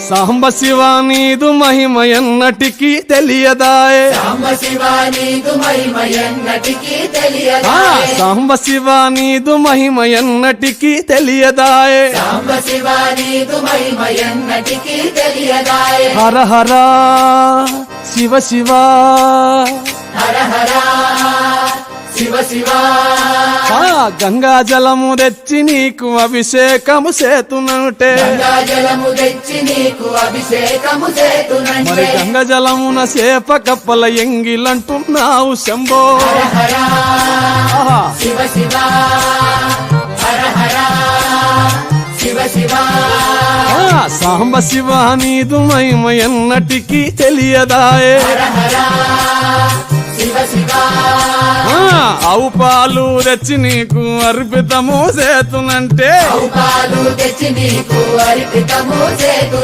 సాంబ శివ నీదు మహిమ ఎన్నటికీ తెలియదాయే సాంబ శివ నీదు మహిమ ఎన్నటికీ ఆ, తెలియదాయే సాంబ శివ నీదు మహిమ ఎన్నటికీ తెలియదాయే సాంబ శివ నీదు మహిమ ఎన్నటికీ తెలియదాయే హర హర శివ శివ హర హర శివ శివ ఆ, గంగా జలము తెచ్చి నీకు అభిషేకము చేతునంటే గంగా జలము తెచ్చి నీకు అభిషేకము మరి చేతునంటే గంగ జలమున సేప కప్పల ఎంగిలంటున్నావు శంభో హర హర ఆహా. శివ శివ హర హర శివ శివ ఆ, సాంబ శివ నీదు మహిమ ఎన్నటికీ తెలియదాయే హర హర శివ శివ ఆ, ఆవు పాలు తెచ్చి నీకు అర్పితము చేతునంటే పాలు తెచ్చి నీకు అర్పితము చేతు